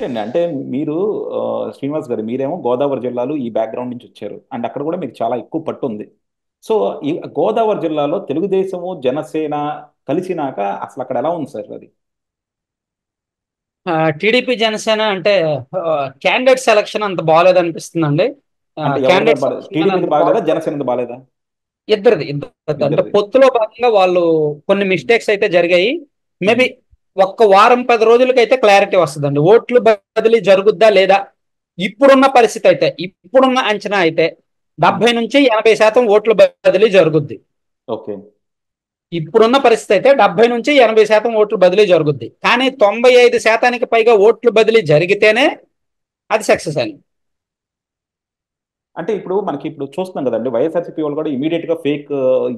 ఏంటండి అంటే మీరు శ్రీనివాస్ గారు మీరేమో గోదావరి జిల్లాలో ఈ బ్యాక్గ్రౌండ్ నుంచి వచ్చారు అండ్ అక్కడ కూడా మీకు చాలా ఎక్కువ పట్టు ఉంది. సో ఈ గోదావరి జిల్లాలో తెలుగుదేశము జనసేన కలిసినాక అసలు అక్కడ ఎలా ఉంది సార్ అది? టీడీపీ జనసేన అంటే క్యాండిడేట్ సెలక్షన్ అంత బాగాలేదు అనిపిస్తుందండి. అంటే ఎవరిది క్యాండిడేట్ బాగాలేదు, సెలక్షన్ టీడీపీది అంత బాగాలేదా బాగాలేదు. జనసేనది బాగాలేదా? ఇద్దరిది అంటే ఇద్దరిది. పొత్తులో భాగంగా వాళ్ళు కొన్ని మిస్టేక్స్ అయితే జరిగాయి. ఉమ్, మేబీ ఒక్క వారం 10 రోజులకైతే క్లారిటీ వస్తుందండి. ఓట్లు బదిలీ జరుగుద్దా లేదా. ఇప్పుడున్న అంచనా అయితే ఉమ్, 70 నుంచి 80% ఓట్లు బదిలీ జరుగుద్ది. ఓకే. ఇప్పుడున్న పరిస్థితి అయితే 70 నుంచి 80% ఓట్లు బదిలీ జరుగుద్ది. కానీ 95% పైగా ఓట్లు బదిలీ జరిగితేనే అది సక్సెస్ అని. అంటే ఇప్పుడు మనకి ఇప్పుడు చూస్తున్నాం కదండి, వైఎస్ఆర్సీపీ వాళ్ళు కూడా ఇమీడియట్ గా ఫేక్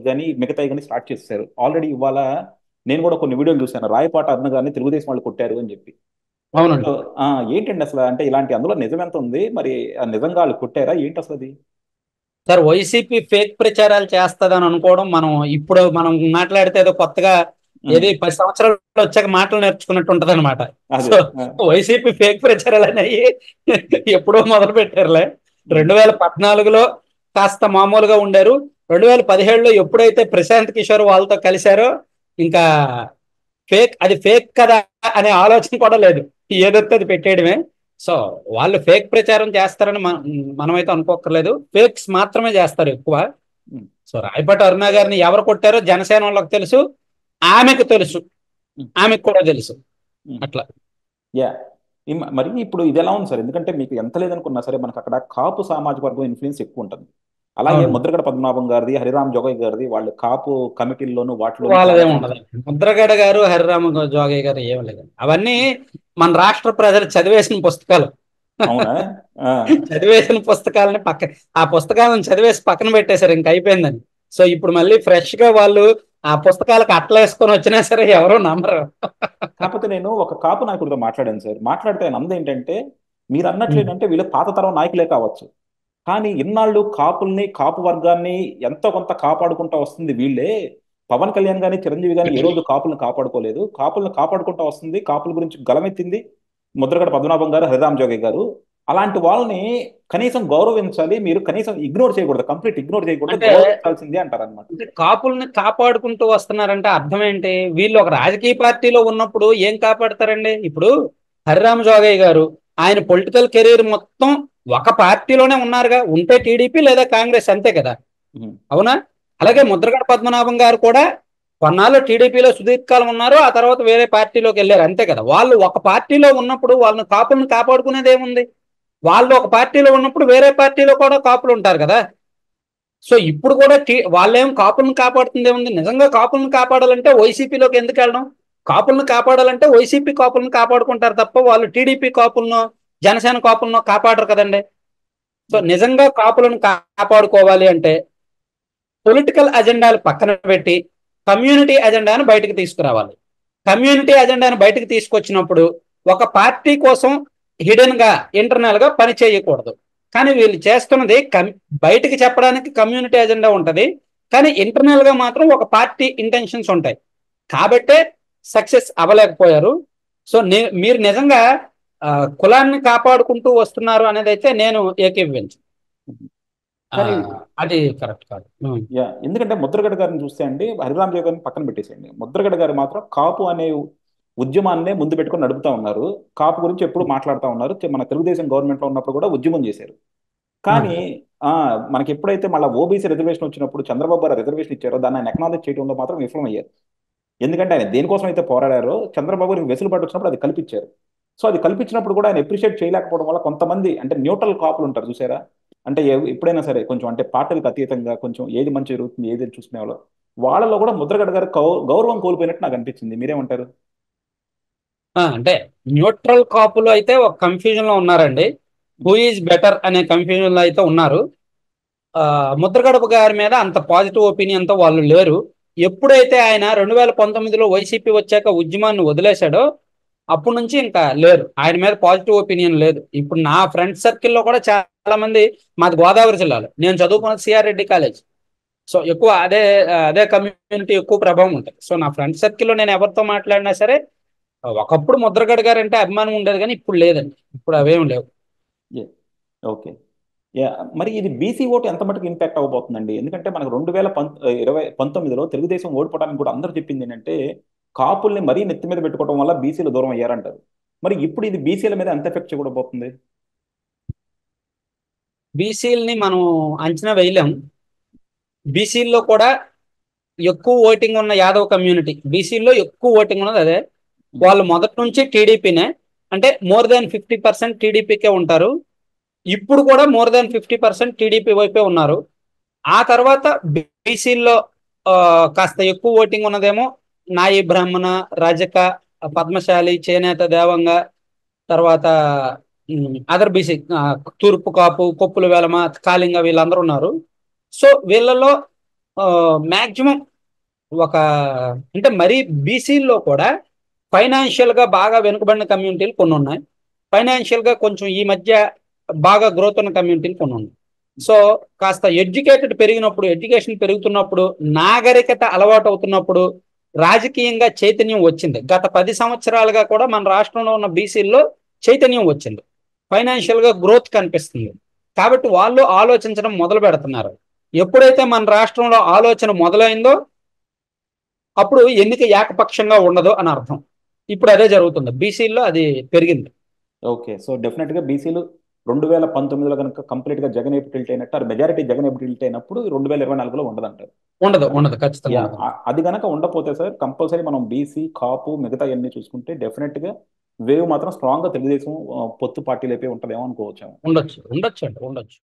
కానీ మిగతాయి కానీ స్టార్ట్ చేస్తారు ఆల్రెడీ. ఇవాళ నేను కూడా కొన్ని వీడియోలు చూశాను, రాయపాట అరుణ గారిని తెలుగుదేశం వాళ్ళు కొట్టారు అని చెప్పి. సో, అవునండి. ఆ, ఏంటండి అసలు అంటే ఇలాంటి అందులో నిజం ఎంత ఉంది మరి? నిజంగా వాళ్ళు కొట్టారా ఏంటి అసలు అది? సార్, వైసీపీ ఫేక్ ప్రచారాలు చేస్తదని అనుకోవడం ఇప్పుడు మనం మాట్లాడితే ఏదో కొత్తగా ఉమ్, ఏది 10 సంవత్సరాలు వచ్చాక మాటలు నేర్చుకున్నట్టు ఉంటది అనమాట. అదే. సో ఆ, వైసీపీ ఫేక్ ప్రచారాలు అనేవి ఎప్పుడో మొదలు పెట్టారులే. ఉమ్, 2014లో కాస్త మామూలుగా ఉండారు. 2017లో ఎప్పుడైతే ప్రశాంత్ కిషోర్ వాళ్ళతో కలిశారో ఇంకా అది ఫేక్ కదా అనే ఆలోచన కూడా లేదు. ఏదొస్తే అది పెట్టేయడమే. సో వాళ్ళు ఫేక్ ప్రచారం చేస్తారని మనమైతే అనుకోకర్లేదు. ఫేక్స్ మాత్రమే చేస్తారు ఎక్కువ. ఉమ్, సో రాయపాటి అరుణ గారిని ఎవరు కొట్టారో జనసేన వాళ్ళకి తెలుసు, ఆమెకు తెలుసు, ఉమ్, ఆమెకు కూడా తెలుసు. ఉమ్. అట్లా. యా. మరి ఇప్పుడు ఇది ఎలా ఉంది సార్? ఎందుకంటే మీకు ఎంత లేదనుకున్నా సరే మనకు అక్కడ కాపు సామాజిక వర్గం ఇన్ఫ్లుయెన్స్ ఎక్కువ ఉంటుంది. అలాగే అవును. ముద్రగడ పద్మనాభం గారిది, హరిరామ్ జోగయ్య గారిది వాళ్ళు కాపు కమిటీల్లోనూ వాటిలోనూ చాలా వాళ్ళదేం మంది. ఉండదు. ముద్రగడ గారు, హరిరామ జోగయ్య గారు ఏం లేదు. అవన్నీ మన రాష్ట్ర ప్రజలు చదివేసిన పుస్తకాలు. అవునా? ఆ, చదివేసిన పుస్తకాలని ఆ పుస్తకాలను చదివేసి పక్కన పెట్టేశారు, ఇంక అయిపోయిందని. సో ఇప్పుడు మళ్ళీ ఫ్రెష్ గా వాళ్ళు ఆ పుస్తకాలకు అట్లేసుకొని వచ్చినా సరే ఎవరు నమ్మరు. కాకపోతే నేను ఒక కాపు నాయకుడితో మాట్లాడాను సార్. మాట్లాడితే ఆయన అంది ఏంటంటే, మీరు అన్నట్లు ఉమ్. ఏంటంటే వీళ్ళు పాత తరం నాయకులే కావచ్చు, కానీ ఇన్నాళ్ళు కాపుల్ని కాపు వర్గాన్ని ఎంతో కొంత కాపాడుకుంటా వస్తుంది వీళ్ళే. పవన్ కళ్యాణ్ గాని చిరంజీవి గాని ఏ రోజు కాపుల్ని కాపాడుకోలేదు. కాపుల్ని కాపాడుకుంటా వస్తుంది, కాపుల గురించి గలమెత్తింది ముద్రగడ పద్మనాభం గారు, హరిరామ్ జోగి గారు. అలాంటి వాళ్ళని కనీసం గౌరవించాలి, మీరు కనీసం ఇగ్నోర్ చేయకూడదు, కంప్లీట్ ఇగ్నోర్ చేయకూడదు, అంటే గౌరవించాల్సిందే అంటారు అనమాట. అంటే కాపుల్ని కాపాడుకుంటూ వస్తున్నారంటే అర్థం ఏంటి? వీళ్ళు ఒక రాజకీయ పార్టీలో ఉన్నప్పుడు ఏం కాపాడతారండి? ఇప్పుడు హరిరామ జోగయ్య గారు ఆయన పొలిటికల్ కెరీర్ మొత్తం ఒక పార్టీలోనే ఉన్నారుగా. ఉంటే టీడీపీ లేదా కాంగ్రెస్, అంతే కదా. ఉమ్, అవునా? అలాగే ముద్రగడ పద్మనాభం గారు కూడా కొన్నాళ్ళు టీడీపీలో సుదీర్ఘకాలం ఉన్నారు, ఆ తర్వాత వేరే పార్టీలోకి వెళ్ళారు, అంతే కదా. వాళ్ళు ఒక పార్టీలో ఉన్నప్పుడు వాళ్ళని కాపుల్ని కాపాడుకునేది ఏముంది? వాళ్ళు ఒక పార్టీలో ఉన్నప్పుడు వేరే పార్టీలో కూడా కాపులు ఉంటారు కదా. సో ఇప్పుడు కూడా వాళ్ళేం కాపులను కాపాడుతుంది ఏముంది? నిజంగా కాపులను కాపాడాలంటే వైసీపీలోకి ఎందుకు వెళ్ళడం? కాపులను కాపాడాలంటే వైసీపీ కాపులను కాపాడుకుంటారు తప్ప వాళ్ళు టీడీపీ కాపులను, జనసేన కాపులను కాపాడరు కదండి. సో ఉమ్, నిజంగా కాపులను కాపాడుకోవాలి అంటే పొలిటికల్ అజెండాలు పక్కన పెట్టి కమ్యూనిటీ అజెండాను బయటకు తీసుకురావాలి. కమ్యూనిటీ అజెండాను బయటకు తీసుకొచ్చినప్పుడు ఒక పార్టీ కోసం హిడెన్ గా, ఇంటర్నల్ గా పని చేయకూడదు. కానీ వీళ్ళు చేస్తున్నది బయటకు చెప్పడానికి కమ్యూనిటీ అజెండా ఉంటది, కానీ ఇంటర్నల్ గా మాత్రం ఒక పార్టీ ఇంటెన్షన్స్ ఉంటాయి. కాబట్టే సక్సెస్ అవ్వలేకపోయారు. సో మీరు నిజంగా ఆ, కులాన్ని కాపాడుకుంటూ వస్తున్నారు అనేది అయితే నేను ఏకీభవించు. ఉమ్. ఆ, కానీ అది కరెక్ట్ కాదు. యా, ఎందుకంటే ముద్రగడ గారిని చూస్తే అండి, హరిరామ్ జోగి గారిని పక్కన పెట్టేసేయండి, ముద్రగడ గారు మాత్రం కాపు అనే ఉద్యమాన్నే ముందు పెట్టుకొని నడుపుతా ఉన్నారు. కాపు గురించి ఎప్పుడు మాట్లాడుతూ ఉన్నారు. మన తెలుగుదేశం గవర్నమెంట్లో ఉన్నప్పుడు కూడా ఉద్యమం చేశారు. కానీ అవును. ఆ, మనకి ఎప్పుడైతే మళ్ళీ ఓబీసీ రిజర్వేషన్ వచ్చినప్పుడు చంద్రబాబు గారు రిజర్వేషన్ ఇచ్చారో దాన్ని ఆయన ఎకనాలజ్ చేయడంలో మాత్రం విఫలమయ్యారు. ఎందుకంటే ఆయన దేనికోసం అయితే పోరాడారో చంద్రబాబు గారికి వెసులుబాటు వచ్చినప్పుడు అది కల్పించారు. సో అది కల్పించినప్పుడు కూడా ఆయన అప్రిషియేట్ చేయలేకపోవడం వల్ల కొంతమంది అంటే న్యూట్రల్ కాపులు ఉంటారు చూసారా, అంటే ఎప్పుడైనా సరే కొంచెం అంటే పార్టీలకు అతీతంగా కొంచెం ఏది మంచి జరుగుతుంది ఏది చూసుకునే వాళ్ళు, వాళ్ళలో కూడా ముద్రగడ గారు గౌరవం కోల్పోయినట్టు నాకు అనిపించింది. మీరేమంటారు? అంటే న్యూట్రల్ కాపులు అయితే ఒక కన్ఫ్యూజన్ లో ఉన్నారండి. హూ ఈజ్ బెటర్ అనే కన్ఫ్యూజన్ లో అయితే ఉన్నారు. ఆ, ముద్రగడప గారి మీద అంత పాజిటివ్ ఒపీనియన్ తో వాళ్ళు లేరు. ఎప్పుడైతే ఆయన 2019లో వైసీపీ వచ్చాక ఉద్యమాన్ని వదిలేశాడో అప్పటి నుంచి ఇంకా లేరు, ఆయన మీద పాజిటివ్ ఒపీనియన్ లేదు. ఇప్పుడు నా ఫ్రెండ్ సర్కిల్లో కూడా చాలా మంది, మాది గోదావరి జిల్లాలో, నేను చదువుకున్నది సిఆర్ రెడ్డి కాలేజ్. సో ఎక్కువ అదే కమ్యూనిటీ ఎక్కువ ప్రభావం ఉంటుంది. సో నా ఫ్రెండ్ సర్కిల్లో నేను ఎవరితో మాట్లాడినా సరే ఒకప్పుడు ముద్రగడ గారు అంటే అభిమానం ఉండేది కానీ ఇప్పుడు లేదండి, ఇప్పుడు అవేం లేవు. ఓకే. యా, మరి ఇది బీసీ ఓటు ఎంత మటుకు ఇంపాక్ట్ అవ్వబోతుందండి? ఎందుకంటే మనకు 2019లో తెలుగుదేశం ఓడిపోవడానికి కూడా అందరూ చెప్పింది ఏంటంటే కాపుల్ని మరీ నెత్తి మీద పెట్టుకోవడం వల్ల బీసీలు దూరం అయ్యారంటారు. మరి ఇప్పుడు ఇది బీసీల మీద ఎంత ఎఫెక్ట్ చూడబోతుంది? బీసీలని మనం అంచనా వేయలేం. బీసీల్లో కూడా ఎక్కువ ఓటింగ్ ఉన్న యాదవ్ కమ్యూనిటీ, బీసీల్లో ఎక్కువ ఓటింగ్ ఉన్నది అదే. వాళ్ళు మొదటి నుంచి టీడీపీనే, అంటే మోర్ దాన్ 50% టీడీపీకే ఉంటారు. ఇప్పుడు కూడా మోర్ దాన్ 50% టీడీపీ వైపే ఉన్నారు. ఆ తర్వాత బీసీల్లో కాస్త ఎక్కువ ఓటింగ్ ఉన్నదేమో నాయి బ్రాహ్మణ, రజక, పద్మశాలి, చేనేత, దేవంగ, తర్వాత అదర్ బీసీ, తూర్పు కాపు, కొప్పుల వేలమ, కాళింగ, వీళ్ళందరూ ఉన్నారు. సో వీళ్ళలో మాక్సిమం ఒక, అంటే మరీ బీసీల్లో కూడా ఫైనాన్షియల్ గా బాగా వెనుకబడిన కమ్యూనిటీలు కొన్ని ఉన్నాయి, ఫైనాన్షియల్ గా కొంచెం ఈ మధ్య బాగా గ్రోత్ ఉన్న కమ్యూనిటీలు కొన్ని ఉన్నాయి. సో కాస్త ఎడ్యుకేటెడ్ పెరిగినప్పుడు, ఎడ్యుకేషన్ పెరుగుతున్నప్పుడు, నాగరికత అలవాటు అవుతున్నప్పుడు రాజకీయంగా చైతన్యం వచ్చింది. గత 10 సంవత్సరాలుగా కూడా మన రాష్ట్రంలో ఉన్న బీసీల్లో చైతన్యం వచ్చింది, ఫైనాన్షియల్ గా గ్రోత్ కనిపిస్తుంది. కాబట్టి వాళ్ళు ఆలోచించడం మొదలు పెడుతున్నారు. ఎప్పుడైతే మన రాష్ట్రంలో ఆలోచన మొదలైందో అప్పుడు ఎన్నిక ఏకపక్షంగా ఉండదు అని అర్థం. ఇప్పుడు అదే జరుగుతుంది, బీసీల్లో అది పెరిగింది. ఓకే. సో డెఫినెట్గా బీసీలు 2019లో కనుక కంప్లీట్గా జగన్ వైపు టిల్ట్ అయినట్టు, అది మెజారిటీ జగన్ వైపు టిల్ట్ అయినప్పుడు 2024లో ఉండదంటారు. ఉండదు, ఉండదు, ఖచ్చితంగా యా, ఉండదు. అది గనక ఉండపోతే సార్ కంపల్సరీ మనం బీసీ కాపు మిగతా అన్ని చూసుకుంటే డెఫినెట్గా వేవ్ మాత్రం స్ట్రాంగ్గా తెలుగుదేశం పొత్తు పార్టీ లేపే ఉంటుందేమో అనుకోవచ్చాము. ఉండొచ్చు, ఉండొచ్చు అండి, ఉండొచ్చు.